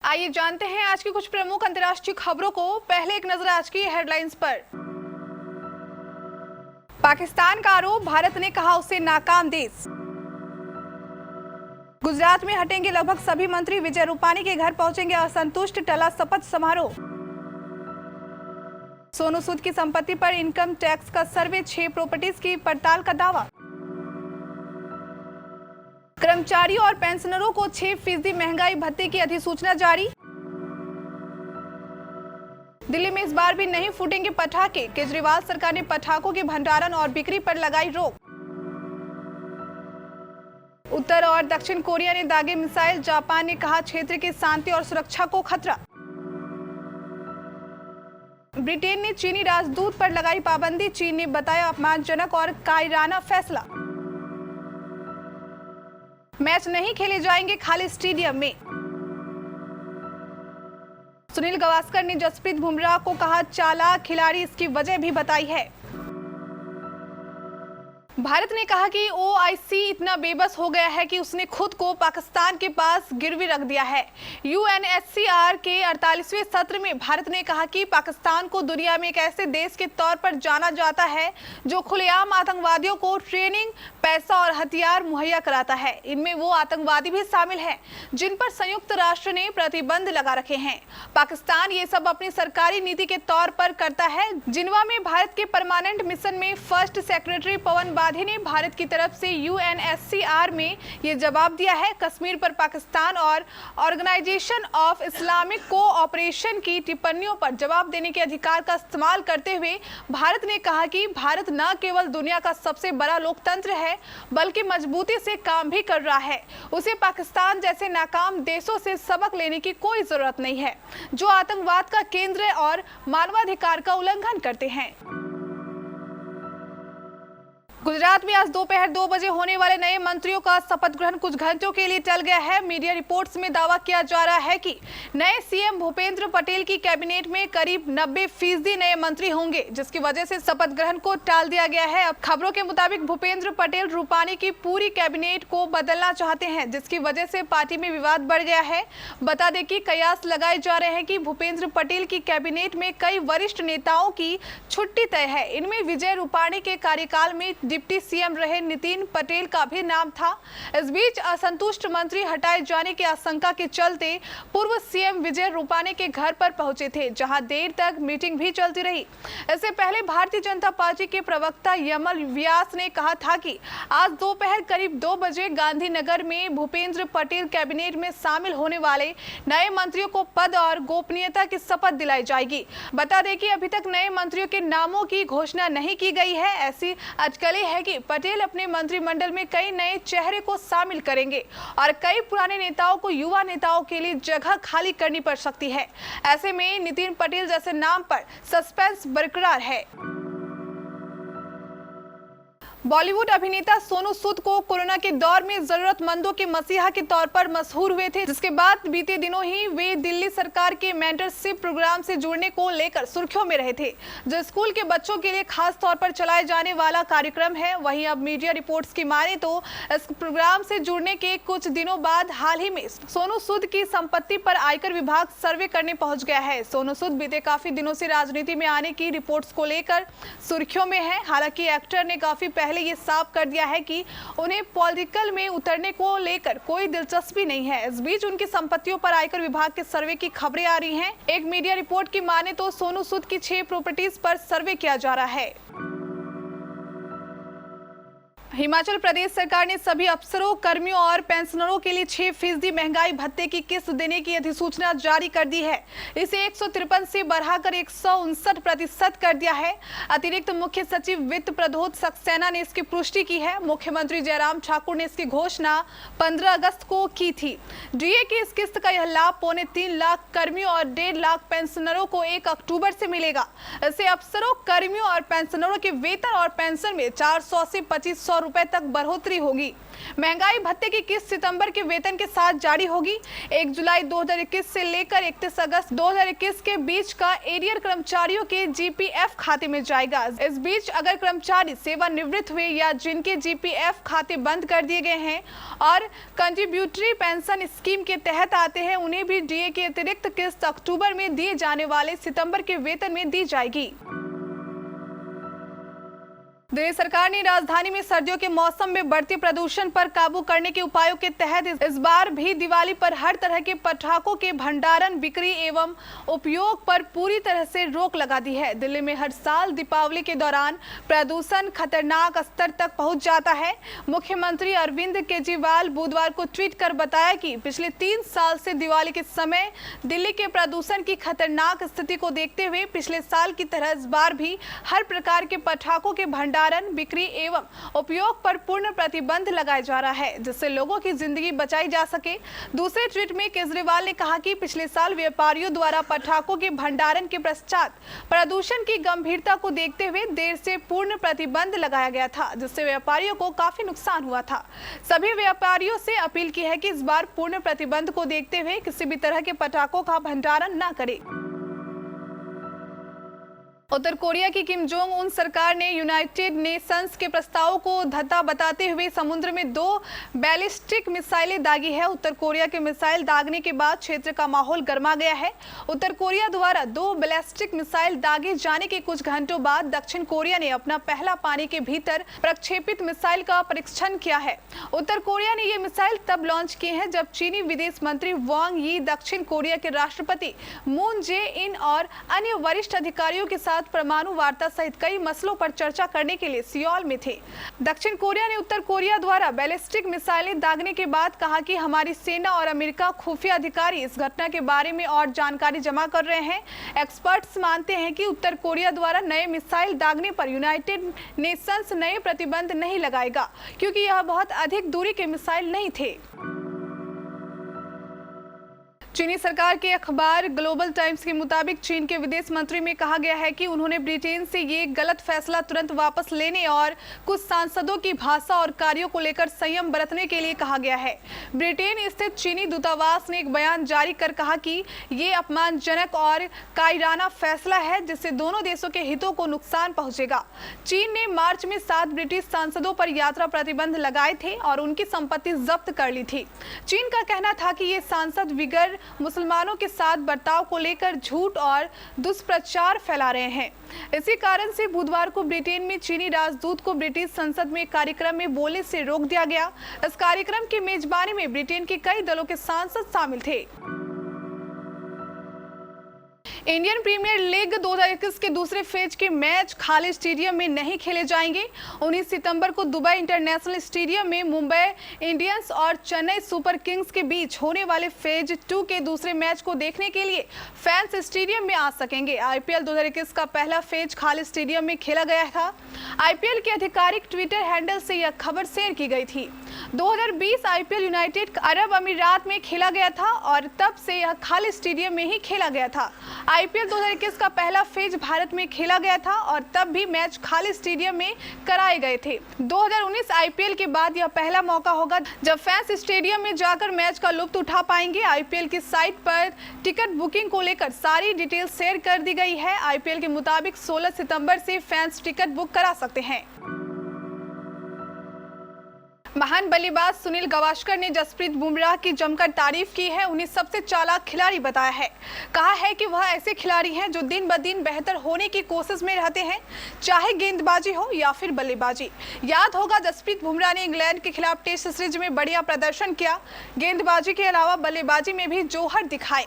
आइए जानते हैं आज की कुछ प्रमुख अंतर्राष्ट्रीय खबरों को। पहले एक नजर आज की हेडलाइंस पर। पाकिस्तान का आरोप, भारत ने कहा उसे नाकाम देश। गुजरात में हटेंगे लगभग सभी मंत्री, विजय रूपाणी के घर पहुंचेंगे असंतुष्ट, टला शपथ समारोह। सोनू सूद की संपत्ति पर इनकम टैक्स का सर्वे, 6 प्रॉपर्टीज की पड़ताल का दावा। कर्मचारियों और पेंशनरों को 6% महंगाई भत्ते की अधिसूचना जारी। दिल्ली में इस बार भी नहीं फूटेंगे पटाखे, केजरीवाल सरकार ने पटाखों के भंडारण और बिक्री पर लगाई रोक। उत्तर और दक्षिण कोरिया ने दागे मिसाइल, जापान ने कहा क्षेत्र की शांति और सुरक्षा को खतरा। ब्रिटेन ने चीनी राजदूत पर लगाई पाबंदी, चीन ने बताया अपमानजनक और कायराना फैसला। मैच नहीं खेले जाएंगे खाली स्टेडियम में। सुनील गावस्कर ने जसप्रीत बुमराह को कहा चालाक खिलाड़ी, इसकी वजह भी बताई है। भारत ने कहा कि ओआईसी इतना बेबस हो गया है कि उसने खुद को पाकिस्तान के पास गिरवी रख दिया है। यूएनएचसीआर के 48वें सत्र में भारत ने कहा कि पाकिस्तान को दुनिया में एक ऐसे देश के तौर पर जाना जाता है जो खुलेआम आतंकवादियों को ट्रेनिंग, पैसा और हथियार मुहैया कराता है। इनमें वो आतंकवादी भी शामिल हैं जिन पर संयुक्त राष्ट्र ने प्रतिबंध लगा रखे हैं। पाकिस्तान ये सब अपनी सरकारी नीति के तौर पर करता है। जिनवा में भारत के परमानेंट मिशन में फर्स्ट सेक्रेटरी पवन बाधे ने भारत की तरफ से यूएनएचसीआर में ये जवाब दिया है। कश्मीर पर पाकिस्तान और ऑर्गेनाइजेशन ऑफ इस्लामिक कोऑपरेशन की टिप्पणियों पर जवाब देने के अधिकार का इस्तेमाल करते हुए भारत ने कहा कि भारत न केवल दुनिया का सबसे बड़ा लोकतंत्र है बल्कि मजबूती से काम भी कर रहा है। उसे पाकिस्तान जैसे नाकाम देशों से सबक लेने की कोई जरूरत नहीं है जो आतंकवाद का केंद्र और मानवाधिकार का उल्लंघन करते हैं। गुजरात में आज दोपहर 2 बजे होने वाले नए मंत्रियों का शपथ ग्रहण कुछ घंटों के लिए टल गया है। मीडिया रिपोर्ट्स में दावा किया जा रहा है कि नए सीएम भूपेंद्र पटेल की कैबिनेट में करीब 90% नए मंत्री होंगे, जिसकी वजह से शपथ ग्रहण को टाल दिया गया है। अब खबरों के मुताबिक भूपेंद्र पटेल रूपाणी की पूरी कैबिनेट को बदलना चाहते हैं, जिसकी वजह से पार्टी में विवाद बढ़ गया है। बता दें कि कयास लगाए जा रहे हैं कि भूपेंद्र पटेल की कैबिनेट में कई वरिष्ठ नेताओं की छुट्टी तय है। इनमें विजय रूपाणी के कार्यकाल में डिप्टी सीएम रहे नितिन पटेल का भी नाम था। इस बीच असंतुष्ट मंत्री हटाए जाने की आशंका के चलते पूर्व सीएम विजय रूपाणी के घर पर पहुंचे थे, जहां देर तक मीटिंग भी चलती रही। इससे पहले भारतीय जनता पार्टी के प्रवक्ता यमल व्यास ने कहा था कि आज दोपहर करीब 2 बजे गांधीनगर में भूपेंद्र पटेल कैबिनेट में शामिल होने वाले नए मंत्रियों को पद और गोपनीयता की शपथ दिलाई जाएगी। बता दें कि अभी तक नए मंत्रियों के नामों की घोषणा नहीं की गई है। ऐसी अटकलें है कि पटेल अपने मंत्रिमंडल में कई नए चेहरे को शामिल करेंगे और कई पुराने नेताओं को युवा नेताओं के लिए जगह खाली करनी पड़ सकती है। ऐसे में नितिन पटेल जैसे नाम पर सस्पेंस बरकरार है। बॉलीवुड अभिनेता सोनू सूद को कोरोना के दौर में जरूरतमंदों के मसीहा के तौर पर मशहूर हुए थे, जिसके बाद बीते दिनों ही वे दिल्ली सरकार के मेंटरशिप प्रोग्राम से जुड़ने को लेकर सुर्खियों में रहे थे, जो स्कूल के बच्चों के लिए खास तौर पर चलाए जाने वाला कार्यक्रम है। वहीं अब मीडिया रिपोर्ट्स की माने तो इस प्रोग्राम से जुड़ने के कुछ दिनों बाद हाल ही में सोनू सूद की संपत्ति पर आयकर विभाग सर्वे करने पहुंच गया है। सोनू सूद बीते काफी दिनों से राजनीति में आने की रिपोर्ट्स को लेकर सुर्खियों में है। हालांकि एक्टर ने काफी पहले ये साफ कर दिया है कि उन्हें पॉलिटिकल में उतरने को लेकर कोई दिलचस्पी नहीं है। इस बीच उनकी संपत्तियों पर आयकर विभाग के सर्वे की खबरें आ रही हैं। एक मीडिया रिपोर्ट की माने तो सोनू सूद की 6 प्रॉपर्टीज पर सर्वे किया जा रहा है। हिमाचल प्रदेश सरकार ने सभी अफसरों, कर्मियों और पेंशनरों के लिए 6% महंगाई भत्ते की किस्त देने की अधिसूचना जारी कर दी है। इसे 153 से बढ़ाकर 159% कर दिया है। अतिरिक्त मुख्य सचिव वित्त प्रद्योत सक्सेना ने इसकी पुष्टि की है। मुख्यमंत्री जयराम ठाकुर ने इसकी घोषणा 15 अगस्त को की थी। डीए की इस किस्त का यह लाभ 3.25 लाख कर्मियों और 1.5 लाख पेंशनरों को 1 अक्टूबर से मिलेगा। इससे अफसरों, कर्मियों और पेंशनरों के वेतन और पेंशन में 400 से 2500 रुपए तक बढ़ोतरी होगी। महंगाई भत्ते की किस्त सितंबर के वेतन के साथ जारी होगी। 1 जुलाई 2021 से लेकर 31 अगस्त 2021 के बीच का एरियर कर्मचारियों के जीपीएफ खाते में जाएगा। इस बीच अगर कर्मचारी सेवानिवृत्त हुए या जिनके जीपीएफ खाते बंद कर दिए गए हैं और कंट्रीब्यूटरी पेंशन स्कीम के तहत आते हैं, उन्हें भी डीए की अतिरिक्त किस्त अक्टूबर में दिए जाने वाले सितंबर के वेतन में दी जाएगी। दिल्ली सरकार ने राजधानी में सर्दियों के मौसम में बढ़ते प्रदूषण पर काबू करने के उपायों के तहत इस बार भी दिवाली पर हर तरह के पटाखों के भंडारण, बिक्री एवं उपयोग पर पूरी तरह से रोक लगा दी है। दिल्ली में हर साल दीपावली के दौरान प्रदूषण खतरनाक स्तर तक पहुंच जाता है। मुख्यमंत्री अरविंद केजरीवाल बुधवार को ट्वीट कर बताया कि पिछले 3 साल से दिवाली के समय दिल्ली के प्रदूषण की खतरनाक स्थिति को देखते हुए पिछले साल की तरह इस बार भी हर प्रकार के पटाखों के भंडारण, बिक्री एवं उपयोग पर पूर्ण प्रतिबंध लगाया जा रहा है, जिससे लोगों की जिंदगी बचाई जा सके। दूसरे ट्वीट में केजरीवाल ने कहा कि पिछले साल व्यापारियों द्वारा पटाखों के भंडारण के पश्चात प्रदूषण की गंभीरता को देखते हुए देर से पूर्ण प्रतिबंध लगाया गया था, जिससे व्यापारियों को काफी नुकसान हुआ था। सभी व्यापारियों से अपील की है कि इस बार पूर्ण प्रतिबंध को देखते हुए किसी भी तरह के पटाखों का भंडारण न करें। उत्तर कोरिया की किम जोंग उन सरकार ने यूनाइटेड नेशंस के प्रस्ताव को धत्ता बताते हुए समुद्र में 2 बैलिस्टिक मिसाइलें दागी है। उत्तर कोरिया के मिसाइल दागने के बाद क्षेत्र का माहौल गर्मा गया है। उत्तर कोरिया द्वारा 2 बैलिस्टिक मिसाइल दागे जाने के कुछ घंटों बाद दक्षिण कोरिया ने अपना पहला पानी के भीतर प्रक्षेपित मिसाइल का परीक्षण किया है। उत्तर कोरिया ने ये मिसाइल तब लॉन्च किए हैं जब चीनी विदेश मंत्री वांग यी दक्षिण कोरिया के राष्ट्रपति मून जे इन और अन्य वरिष्ठ अधिकारियों के साथ परमाणु वार्ता सहित कई मसलों पर चर्चा करने के लिए सियोल में थे। दक्षिण कोरिया ने उत्तर कोरिया द्वारा बैलिस्टिक मिसाइलें दागने के बाद कहा कि हमारी सेना और अमेरिका खुफिया अधिकारी इस घटना के बारे में और जानकारी जमा कर रहे हैं। एक्सपर्ट्स मानते हैं कि उत्तर कोरिया द्वारा नए मिसाइल दागने पर यूनाइटेड नेशंस नए प्रतिबंध नहीं लगाएगा, क्योंकि यह बहुत अधिक दूरी के मिसाइल नहीं थे। चीनी सरकार के अखबार ग्लोबल टाइम्स के मुताबिक चीन के विदेश मंत्री में कहा गया है कि उन्होंने ब्रिटेन से ये गलत फैसला तुरंत वापस लेने और कुछ सांसदों की भाषा और कार्यों को लेकर संयम बरतने के लिए कहा गया है। ब्रिटेन स्थित चीनी दूतावास ने एक बयान जारी कर कहा कि ये अपमानजनक और कायराना फैसला है जिससे दोनों देशों के हितों को नुकसान पहुंचेगा। चीन ने मार्च में 7 ब्रिटिश सांसदों पर यात्रा प्रतिबंध लगाए थे और उनकी संपत्ति जब्त कर ली थी। चीन का कहना था कि ये सांसद विगर मुसलमानों के साथ बर्ताव को लेकर झूठ और दुष्प्रचार फैला रहे हैं। इसी कारण से बुधवार को ब्रिटेन में चीनी राजदूत को ब्रिटिश संसद में कार्यक्रम में बोलने से रोक दिया गया। इस कार्यक्रम की मेजबानी में ब्रिटेन के कई दलों के सांसद शामिल थे। इंडियन प्रीमियर लीग 2021 के दूसरे फेज के मैच खाली स्टेडियम में नहीं खेले जाएंगे। 19 सितंबर को दुबई इंटरनेशनल स्टेडियम में मुंबई इंडियंस और चेन्नई सुपर किंग्स के बीच होने वाले फेज 2 के दूसरे मैच को देखने के लिए फैंस स्टेडियम में आ सकेंगे। आईपीएल 2021 का पहला फेज खाली स्टेडियम में खेला गया था। आईपीएल के आधिकारिक ट्विटर हैंडल से यह खबर शेयर की गई थी। 2020 आईपीएल यूनाइटेड अरब अमीरात में खेला गया था और तब से यह खाली स्टेडियम में ही खेला गया था। आईपीएल 2021 का पहला फेज भारत में खेला गया था और तब भी मैच खाली स्टेडियम में कराए गए थे। 2019 आईपीएल के बाद यह पहला मौका होगा जब फैंस स्टेडियम में जाकर मैच का लुत्फ उठा पाएंगे। आईपीएल की साइट पर टिकट बुकिंग को लेकर सारी डिटेल शेयर कर दी गई है। आईपीएल के मुताबिक 16 सितंबर से फैंस टिकट बुक करा सकते हैं। महान बल्लेबाज सुनील गावस्कर ने जसप्रीत बुमराह की जमकर तारीफ की है। उन्हें सबसे चालाक खिलाड़ी बताया है। कहा है कि वह ऐसे खिलाड़ी हैं जो दिन ब दिन बेहतर होने की कोशिश में रहते हैं, चाहे गेंदबाजी हो या फिर बल्लेबाजी। याद होगा जसप्रीत बुमराह ने इंग्लैंड के खिलाफ टेस्ट सीरीज में बढ़िया प्रदर्शन किया। गेंदबाजी के अलावा बल्लेबाजी में भी जौहर दिखाए।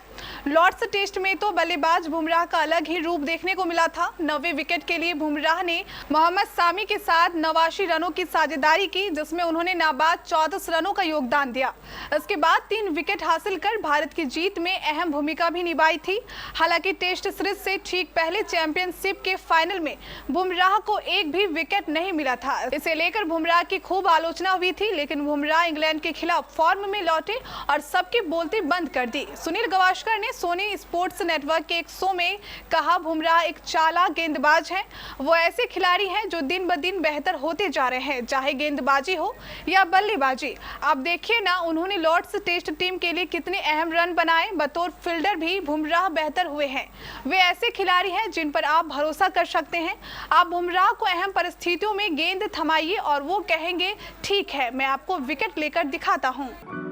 लॉर्ड्स टेस्ट में तो बल्लेबाज बुमराह का अलग ही रूप देखने को मिला था। 9वें विकेट के लिए बुमराह ने मोहम्मद सामी के साथ 89 रनों की साझेदारी की, जिसमें उन्होंने नाबाद 14 रनों का योगदान दिया। इसके बाद 3 विकेट हासिल कर भारत की जीत में अहम भूमिका भी निभाई थी। हालांकि टेस्ट सीरीज से ठीक पहले चैंपियनशिप के फाइनल में बुमराह को एक भी विकेट नहीं मिला था। इसे लेकर बुमराह की खूब आलोचना हुई थी, लेकिन बुमराह इंग्लैंड के खिलाफ फॉर्म में लौटे और सबकी बोलती बंद कर दी। सुनील गावस्कर ने सोनी स्पोर्ट्स नेटवर्क के एक शो में कहा, बुमराह एक चालाक गेंदबाज हैं। वो ऐसे खिलाड़ी हैं जो दिन ब दिन बेहतर होते जा रहे हैं, चाहे गेंदबाजी हो या बल्लेबाजी। आप देखिए ना, उन्होंने लॉर्ड्स टेस्ट टीम के लिए कितने अहम रन बनाए। बतौर फील्डर भी बुमराह बेहतर हुए हैं। वे ऐसे खिलाड़ी हैं जिन पर आप भरोसा कर सकते हैं। आप बुमराह को अहम परिस्थितियों में गेंद थमाइए और वो कहेंगे, ठीक है, मैं आपको विकेट लेकर दिखाता हूं।